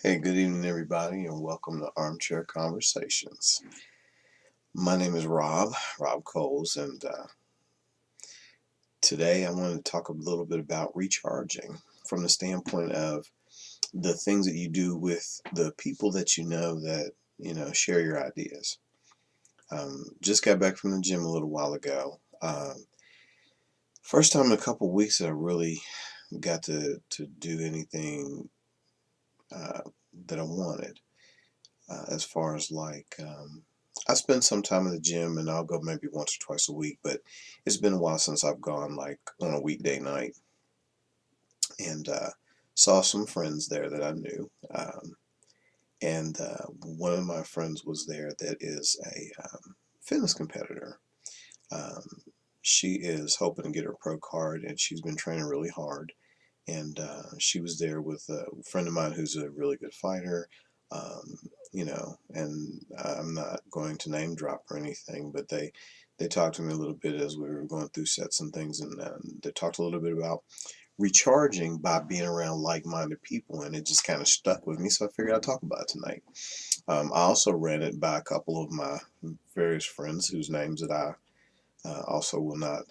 Hey, good evening, everybody, and welcome to Armchair Conversations. My name is Rob Coles, and today I wanted to talk a little bit about recharging from the standpoint of the things that you do with the people that share your ideas. Just got back from the gym a little while ago. First time in a couple weeks that I really got to do anything uh, that I wanted. As far as I spend some time in the gym and I'll go maybe once or twice a week, but it's been a while since I've gone like on a weekday night and saw some friends there that I knew. And one of my friends was there that is a fitness competitor. Um, she is hoping to get her pro card and she's been training really hard. And she was there with a friend of mine who's a really good fighter. And I'm not going to name drop or anything, but they talked to me a little bit as we were going through sets and things, and they talked a little bit about recharging by being around like-minded people, and it just kind of stuck with me, so I figured I'd talk about it tonight. I also ran it by a couple of my various friends whose names that I also will not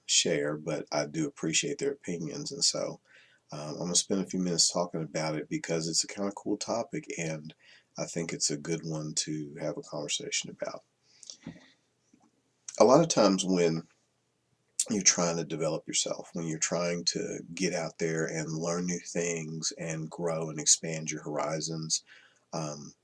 share, but I do appreciate their opinions, and so I'm going to spend a few minutes talking about it because it's a kind of cool topic, and I think it's a good one to have a conversation about. A lot of times when you're trying to develop yourself, when you're trying to get out there and learn new things and grow and expand your horizons, um,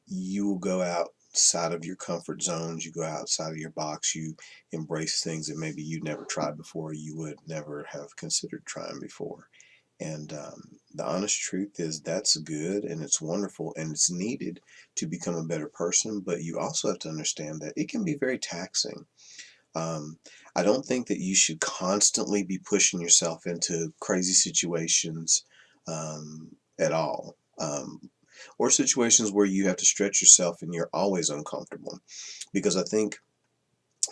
you will go outside of your comfort zones, you go outside of your box, you embrace things that maybe you never tried before, you would never have considered trying before. And the honest truth is that's good and it's wonderful and it's needed to become a better person, but you also have to understand that it can be very taxing. Um, I don't think that you should constantly be pushing yourself into crazy situations at all. Or situations where you have to stretch yourself and you're always uncomfortable. Because I think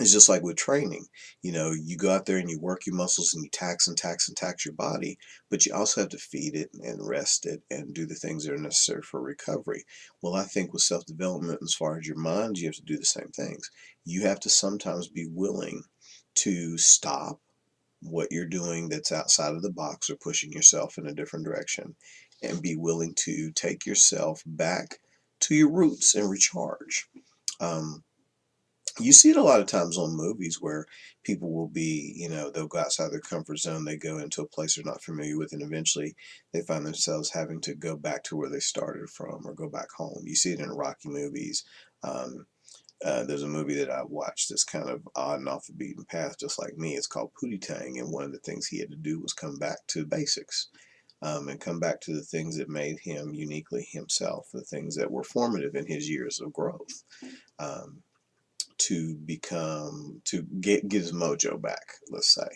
it's just like with training. You go out there and you work your muscles and you tax and tax and tax your body, but you also have to feed it and rest it and do the things that are necessary for recovery. Well, I think with self development, as far as your mind, you have to do the same things. You have to sometimes be willing to stop what you're doing that's outside of the box or pushing yourself in a different direction and be willing to take yourself back to your roots and recharge. Um, you see it a lot of times on movies where people will be, they'll go outside their comfort zone, they go into a place they're not familiar with, and eventually they find themselves having to go back to where they started from or go back home. You see it in Rocky movies. Um, there's a movie that I watched that's kind of odd and off the beaten path, just like me. It's called Pootie Tang, and one of the things he had to do was come back to basics and come back to the things that made him uniquely himself, the things that were formative in his years of growth. Um, to get his mojo back, let's say.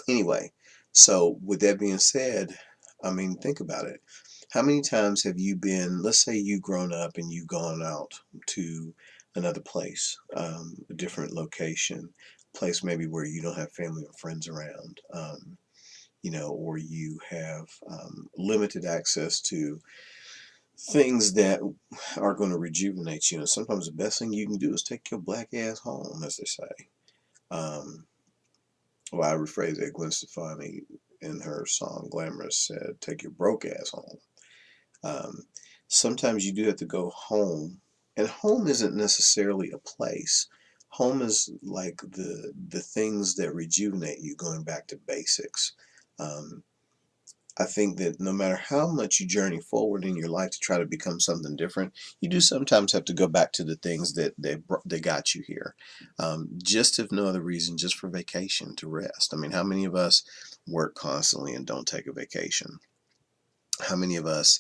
Anyway, so with that being said, I mean, think about it. How many times have you been, let's say you've grown up and you've gone out to another place, a different location, place maybe where you don't have family or friends around, or you have limited access to things that are going to rejuvenate you. And sometimes the best thing you can do is take your black ass home, as they say. Um, well, I rephrase it. Gwen Stefani in her song Glamorous said, take your broke ass home. Um, Sometimes you do have to go home, and home isn't necessarily a place. Home is like the things that rejuvenate you, going back to basics. Um, I think that no matter how much you journey forward in your life to try to become something different, you do sometimes have to go back to the things that got you here. Just if no other reason, just for vacation, to rest. I mean, how many of us work constantly and don't take a vacation? How many of us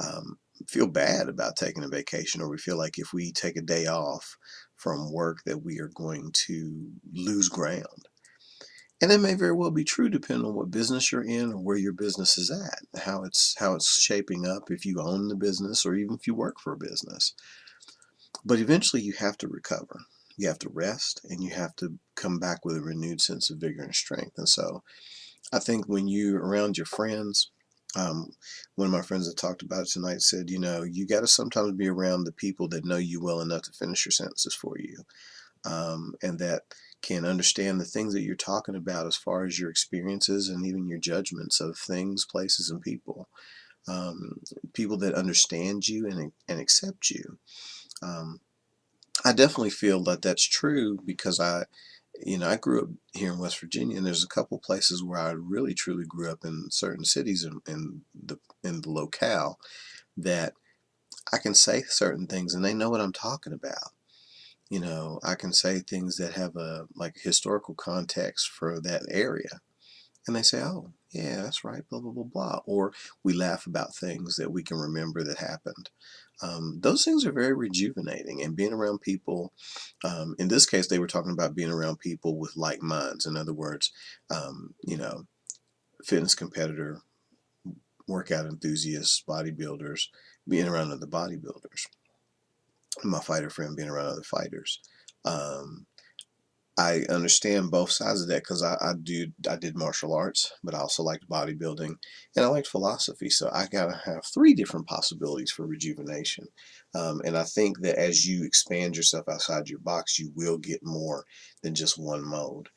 um, feel bad about taking a vacation, or we feel like if we take a day off from work that we are going to lose ground? And that may very well be true depending on what business you're in or where your business is at, how it's shaping up, if you own the business or even if you work for a business. But eventually you have to recover. You have to rest and you have to come back with a renewed sense of vigor and strength. And so I think when you're around your friends, Um, one of my friends that talked about it tonight said, you got to sometimes be around the people that know you well enough to finish your sentences for you, and that can understand the things that you're talking about as far as your experiences and even your judgments of things, places, and people. Um, People that understand you and accept you. Um, I definitely feel that that's true because I grew up here in West Virginia, and there's a couple places where I really truly grew up in certain cities in the locale that I can say certain things and they know what I'm talking about. I can say things that have a like historical context for that area, and they say, "Oh, yeah, that's right," blah blah blah blah, or we laugh about things that we can remember that happened. Those things are very rejuvenating, and being around people. In this case, they were talking about being around people with like minds. In other words, fitness competitor, workout enthusiasts, bodybuilders, being around other bodybuilders. My fighter friend being around other fighters. Um, I understand both sides of that because I did martial arts, but I also liked bodybuilding and I liked philosophy. So I gotta have three different possibilities for rejuvenation. And I think that as you expand yourself outside your box, you will get more than just one mode.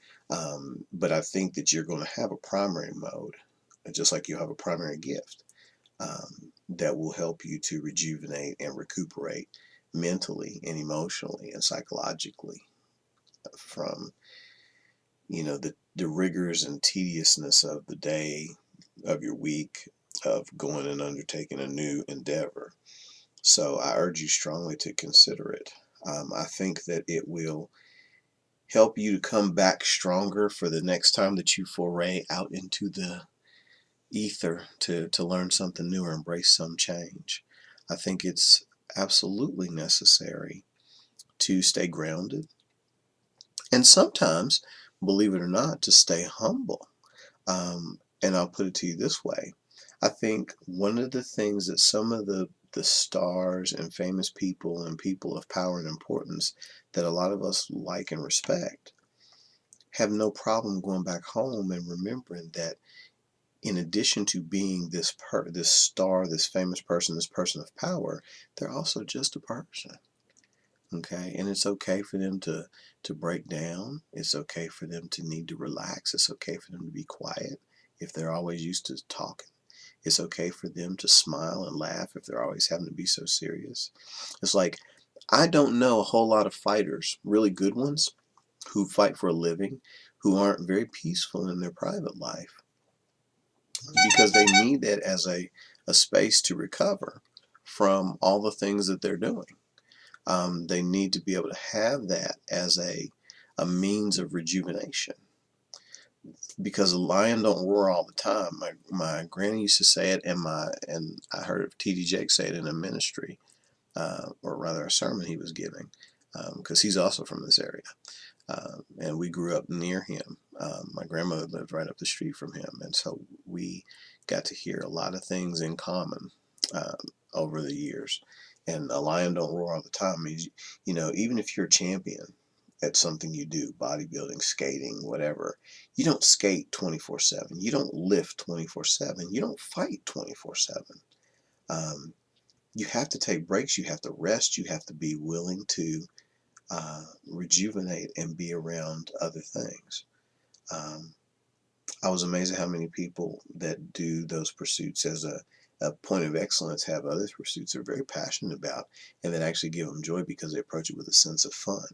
But I think that you're going to have a primary mode, just like you have a primary gift, that will help you to rejuvenate and recuperate mentally and emotionally and psychologically from the rigors and tediousness of the day, of your week, of going and undertaking a new endeavor. So I urge you strongly to consider it. I think that it will help you to come back stronger for the next time that you foray out into the ether to learn something new or embrace some change. I think it's absolutely necessary to stay grounded and sometimes, believe it or not, to stay humble. And I'll put it to you this way. I think one of the things that some of the stars and famous people and people of power and importance that a lot of us like and respect have no problem going back home and remembering that in addition to being this star, this famous person, this person of power, they're also just a person. Okay, and it's okay for them to break down. It's okay for them to need to relax. It's okay for them to be quiet if they're always used to talking. It's okay for them to smile and laugh if they're always having to be so serious. It's like I don't know a whole lot of fighters, really good ones, who fight for a living, who aren't very peaceful in their private life because they need that as a space to recover from all the things that they're doing. They need to be able to have that as a means of rejuvenation because a lion don't roar all the time. My granny used to say it, and I heard T.D. Jakes say it in a ministry, or rather a sermon he was giving, because he's also from this area, and we grew up near him. My grandmother lived right up the street from him, and so we got to hear a lot of things in common over the years. And a lion don't roar all the time means, even if you're a champion at something you do, bodybuilding, skating, whatever, you don't skate 24/7. You don't lift 24/7. You don't fight 24/7. Um, you have to take breaks. You have to rest. You have to be willing to rejuvenate and be around other things. Um, I was amazed at how many people that do those pursuits as a point of excellence have other pursuits they're very passionate about and that actually give them joy because they approach it with a sense of fun.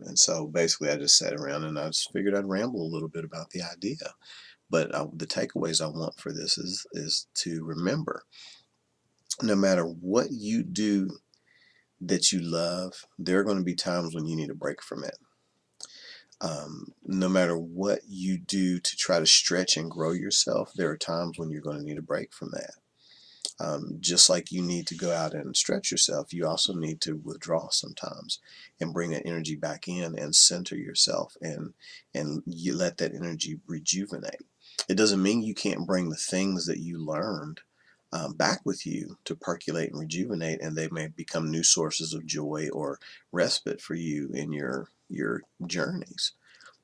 And so basically, I just sat around and I just figured I'd ramble a little bit about the idea. But the takeaways I want for this is to remember no matter what you do that you love, there are going to be times when you need a break from it. No matter what you do to try to stretch and grow yourself, there are times when you're going to need a break from that. Just like you need to go out and stretch yourself, you also need to withdraw sometimes and bring that energy back in and center yourself and you let that energy rejuvenate. It doesn't mean you can't bring the things that you learned back with you to percolate and rejuvenate, and they may become new sources of joy or respite for you in your journeys.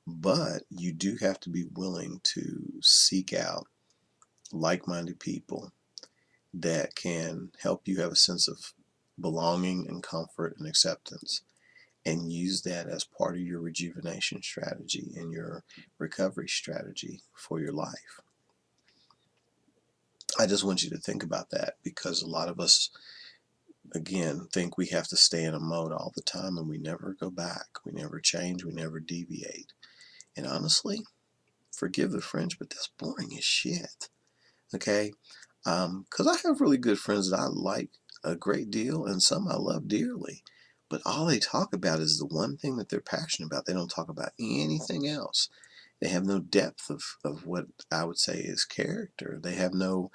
But you do have to be willing to seek out like-minded people that can help you have a sense of belonging and comfort and acceptance, and use that as part of your rejuvenation strategy and your recovery strategy for your life. I just want you to think about that, because a lot of us, again, think we have to stay in a mode all the time, and we never go back. We never change. We never deviate. And honestly, forgive the French, but that's boring as shit. Okay? Because I have really good friends that I like a great deal, and some I love dearly. But all they talk about is the one thing that they're passionate about. They don't talk about anything else. They have no depth of what I would say is character. They have no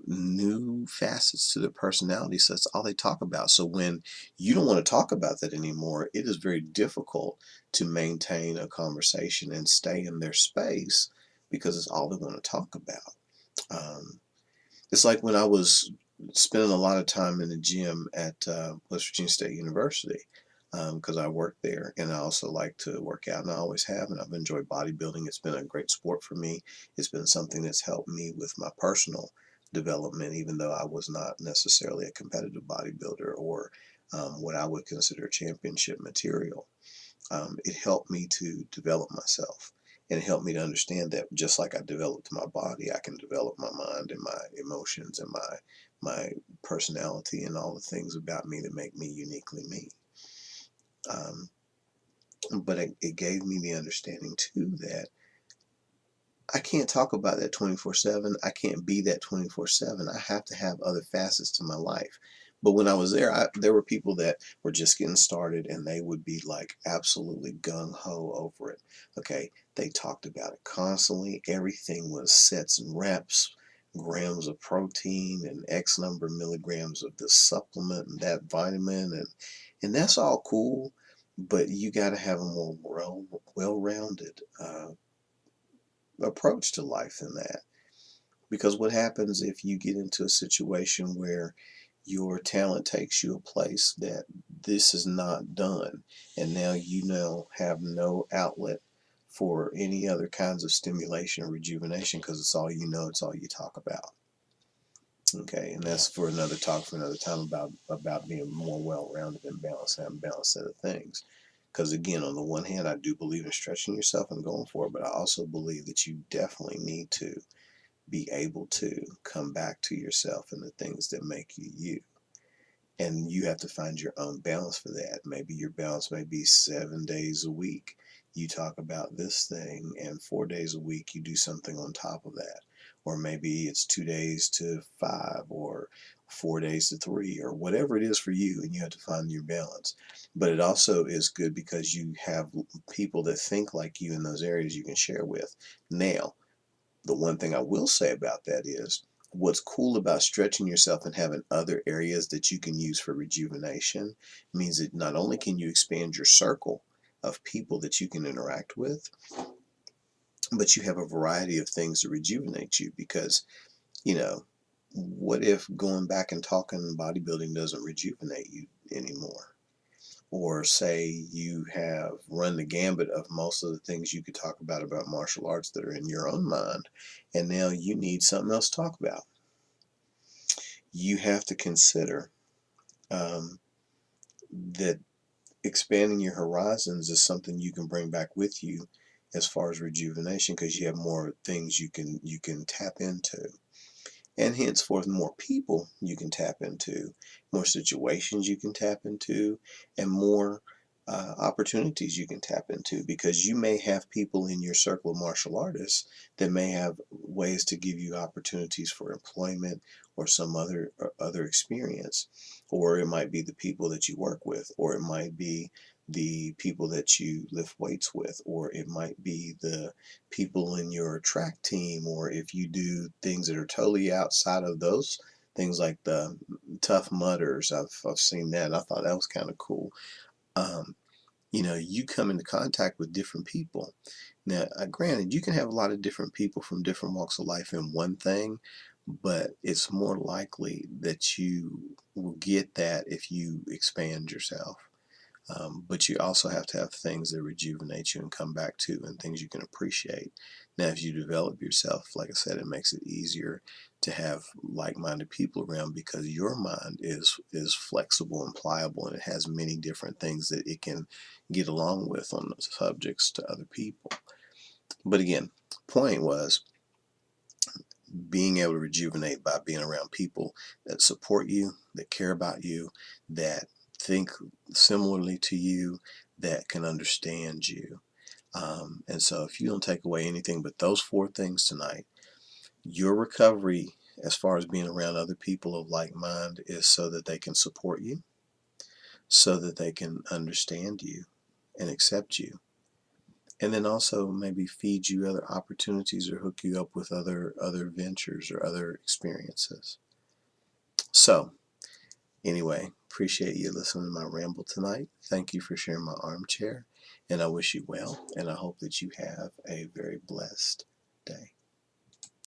new facets to their personality. So that's all they talk about. So when you don't want to talk about that anymore, it is very difficult to maintain a conversation and stay in their space, because it's all they want to talk about. Um, it's like when I was spending a lot of time in the gym at West Virginia State University, because I work there, and I also like to work out, and I always have, and I've enjoyed bodybuilding. It's been a great sport for me. It's been something that's helped me with my personal development, even though I was not necessarily a competitive bodybuilder or what I would consider championship material. It helped me to develop myself. And it helped me to understand that just like I developed my body, I can develop my mind and my emotions and my personality and all the things about me that make me uniquely me. Um, but it gave me the understanding too that I can't talk about that 24/7. I can't be that 24/7. I have to have other facets to my life. But when I was there, there were people that were just getting started, and they would be like absolutely gung ho over it. Okay. They talked about it constantly. Everything was sets and reps, grams of protein, and X number of milligrams of this supplement and that vitamin. And that's all cool. But you got to have a more well-rounded approach to life than that. Because what happens if you get into a situation where your talent takes you a place that this is not done, and now you now have no outlet for any other kinds of stimulation or rejuvenation, because it's all you know, it's all you talk about. Okay, and that's for another talk for another time about being more well-rounded and balanced, having a balanced set of things. Because again, on the one hand, I do believe in stretching yourself and going for it, but I also believe that you definitely need to be able to come back to yourself and the things that make you you. And you have to find your own balance for that. Maybe your balance may be 7 days a week. You talk about this thing, and 4 days a week you do something on top of that. Or maybe it's 2 days to five, or 4 days to three, or whatever it is for you, and you have to find your balance. But it also is good because you have people that think like you in those areas you can share with. Now, the one thing I will say about that is what's cool about stretching yourself and having other areas that you can use for rejuvenation means that not only can you expand your circle of people that you can interact with, but you have a variety of things to rejuvenate you. Because, you know, what if going back and talking bodybuilding doesn't rejuvenate you anymore? Or say you have run the gambit of most of the things you could talk about martial arts that are in your own mind, and now you need something else to talk about. You have to consider um, that expanding your horizons is something you can bring back with you as far as rejuvenation, because you have more things you can tap into. And henceforth, more people you can tap into, more situations you can tap into, and more opportunities you can tap into, because you may have people in your circle of martial artists that may have ways to give you opportunities for employment or some other experience. Or it might be the people that you work with, or it might be the people that you lift weights with, or it might be the people in your track team, or if you do things that are totally outside of those things, like the Tough Mudders. I've seen that, and I thought that was kind of cool. Um, you come into contact with different people. Now, granted, you can have a lot of different people from different walks of life in one thing, but it's more likely that you will get that if you expand yourself. But you also have to have things that rejuvenate you and come back to, and things you can appreciate. Now, if you develop yourself, like I said, it makes it easier to have like-minded people around, because your mind is flexible and pliable, and it has many different things that it can get along with on the subjects to other people. But again, point was being able to rejuvenate by being around people that support you, that care about you, that think similarly to you, that can understand you. And so if you don't take away anything but those four things tonight, your recovery as far as being around other people of like mind is so that they can support you, so that they can understand you and accept you, and then also maybe feed you other opportunities or hook you up with other ventures or other experiences. So anyway, appreciate you listening to my ramble tonight. Thank you for sharing my armchair, and I wish you well, and I hope that you have a very blessed day.